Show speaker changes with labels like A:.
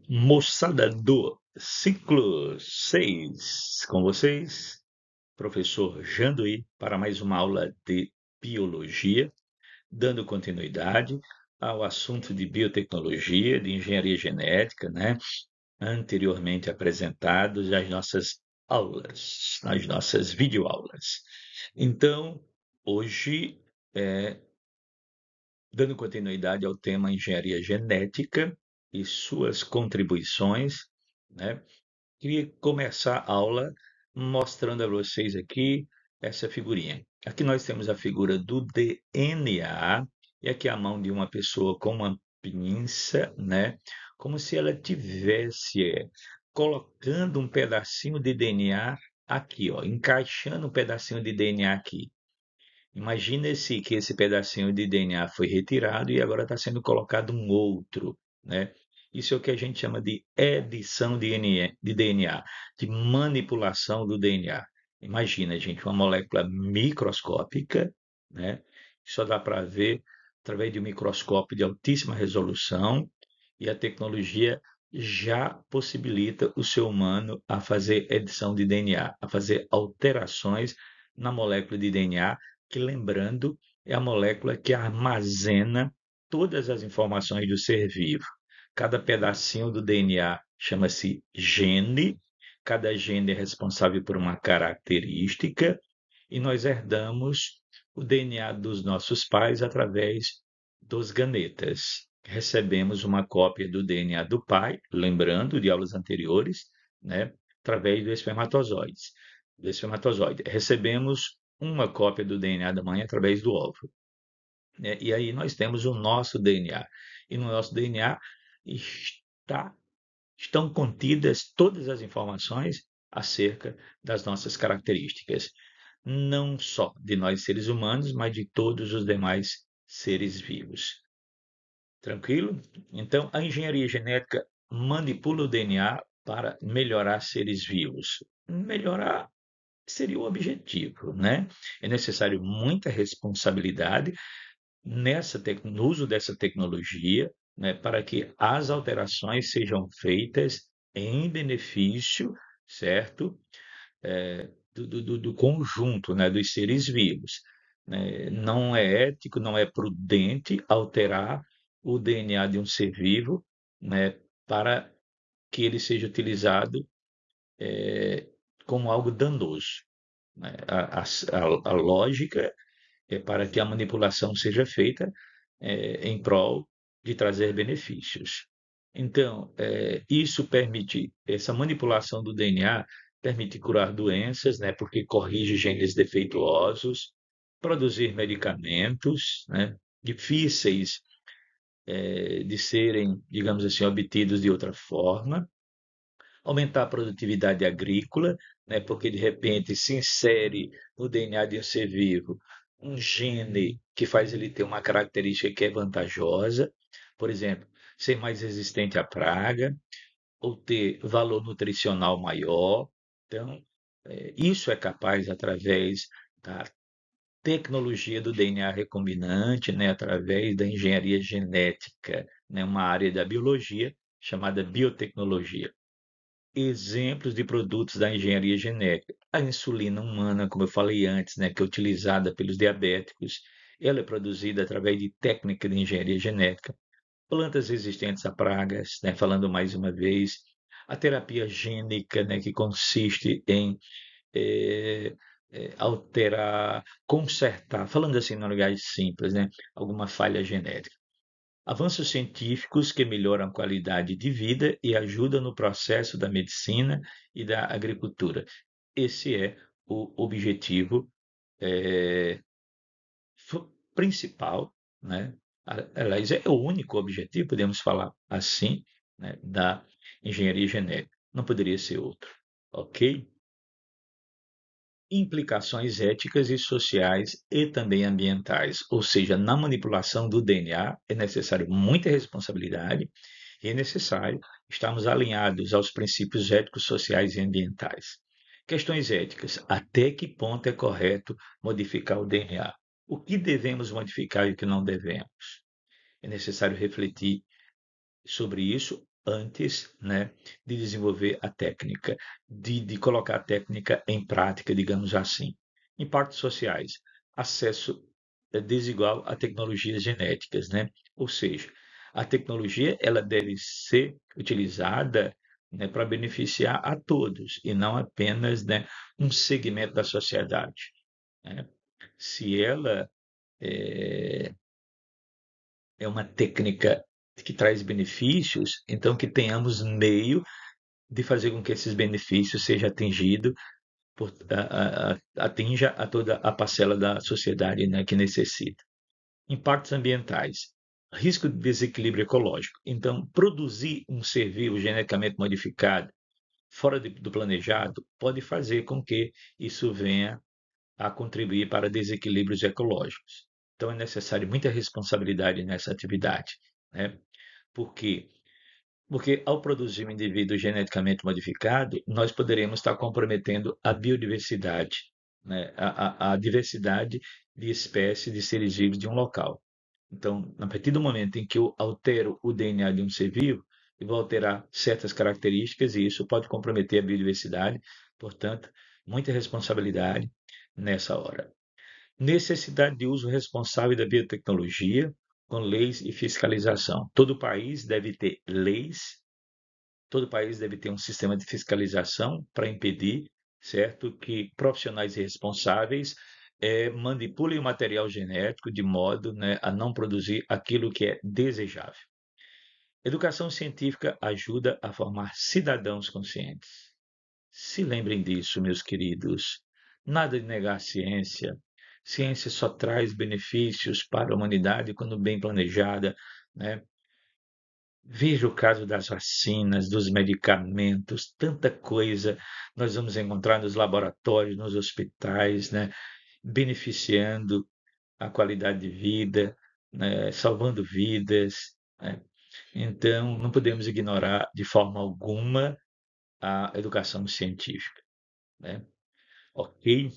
A: Moçada do ciclo 6, com vocês, professor Janduí, para mais uma aula de biologia, dando continuidade ao assunto de biotecnologia, de engenharia genética, né? Anteriormente apresentados nas nossas aulas, nas nossas videoaulas. Então, hoje, dando continuidade ao tema engenharia genética e suas contribuições, né? Queria começar a aula mostrando a vocês aqui essa figurinha. Aqui nós temos a figura do DNA e aqui a mão de uma pessoa com uma pinça, né? Como se ela tivesse colocando um pedacinho de DNA aqui, ó, encaixando um pedacinho de DNA aqui. Imagina-se que esse pedacinho de DNA foi retirado e agora está sendo colocado um outro, né? Isso é o que a gente chama de edição de DNA, de manipulação do DNA. Imagina, gente, uma molécula microscópica, né? Só dá para ver através de um microscópio de altíssima resolução e a tecnologia já possibilita o ser humano a fazer edição de DNA, a fazer alterações na molécula de DNA que, lembrando, é a molécula que armazena todas as informações do ser vivo. Cada pedacinho do DNA chama-se gene, cada gene é responsável por uma característica, e nós herdamos o DNA dos nossos pais através dos gametas. Recebemos uma cópia do DNA do pai, lembrando de aulas anteriores, né, através do espermatozoide. Recebemos uma cópia do DNA da mãe através do óvulo, né? E aí nós temos o nosso DNA. E no nosso DNA está, estão contidas todas as informações acerca das nossas características, não só de nós seres humanos, mas de todos os demais seres vivos. Tranquilo? Então, a engenharia genética manipula o DNA para melhorar seres vivos. Melhorar seria o objetivo, né? É necessário muita responsabilidade no uso dessa tecnologia, né, para que as alterações sejam feitas em benefício, certo? Do conjunto, né, dos seres vivos, né? Não é ético, não é prudente alterar o DNA de um ser vivo, né, para que ele seja utilizado como algo danoso, né? A lógica é para que a manipulação seja feita em prol de trazer benefícios. Então, isso permite, essa manipulação do DNA permite curar doenças, né, porque corrige genes defeituosos, produzir medicamentos, né, difíceis de serem, digamos assim, obtidos de outra forma, aumentar a produtividade agrícola, né, porque de repente se insere no DNA de um ser vivo um gene que faz ele ter uma característica que é vantajosa, por exemplo, ser mais resistente à praga ou ter valor nutricional maior. Então, isso é capaz através da tecnologia do DNA recombinante, né, através da engenharia genética, né, uma área da biologia chamada biotecnologia. Exemplos de produtos da engenharia genética. A insulina humana, como eu falei antes, né, que é utilizada pelos diabéticos, ela é produzida através de técnica de engenharia genética. Plantas resistentes a pragas, né, falando mais uma vez. A terapia gênica, né, que consiste em eh, alterar, consertar, falando assim no lugar simples, né, alguma falha genética. Avanços científicos que melhoram a qualidade de vida e ajudam no processo da medicina e da agricultura. Esse é o objetivo eh, principal, né? Aliás, é o único objetivo, podemos falar assim, né, da engenharia genética. Não poderia ser outro, ok? Implicações éticas e sociais e também ambientais, ou seja, na manipulação do DNA é necessário muita responsabilidade e é necessário estarmos alinhados aos princípios éticos, sociais e ambientais. Questões éticas: até que ponto é correto modificar o DNA? O que devemos modificar e o que não devemos? É necessário refletir sobre isso antes, né, de desenvolver a técnica, de colocar a técnica em prática, digamos assim. Impactos sociais, acesso desigual a tecnologias genéticas, né? Ou seja, a tecnologia ela deve ser utilizada, né, para beneficiar a todos e não apenas, né, um segmento da sociedade, né? Se ela é, é uma técnica que traz benefícios, então que tenhamos meio de fazer com que esses benefícios seja atingido atinja a toda a parcela da sociedade, né, que necessita. Impactos ambientais, risco de desequilíbrio ecológico. Então, produzir um ser vivo geneticamente modificado fora do planejado pode fazer com que isso venha a contribuir para desequilíbrios ecológicos. Então, é necessário muita responsabilidade nessa atividade, né? Por quê? Porque ao produzir um indivíduo geneticamente modificado, nós poderemos estar comprometendo a biodiversidade, né? A diversidade de espécies de seres vivos de um local. Então, a partir do momento em que eu altero o DNA de um ser vivo, eu vou alterar certas características e isso pode comprometer a biodiversidade. Portanto, muita responsabilidade nessa hora. Necessidade de uso responsável da biotecnologia, com leis e fiscalização. Todo país deve ter leis, todo país deve ter um sistema de fiscalização para impedir, certo, que profissionais irresponsáveis manipulem o material genético de modo, né, a não produzir aquilo que é desejável. Educação científica ajuda a formar cidadãos conscientes. Se lembrem disso, meus queridos. Nada de negar a ciência. Ciência só traz benefícios para a humanidade quando bem planejada, né? Veja o caso das vacinas, dos medicamentos, tanta coisa nós vamos encontrar nos laboratórios, nos hospitais, né? Beneficiando a qualidade de vida, né? Salvando vidas, né? Então, não podemos ignorar de forma alguma a educação científica, né? Ok?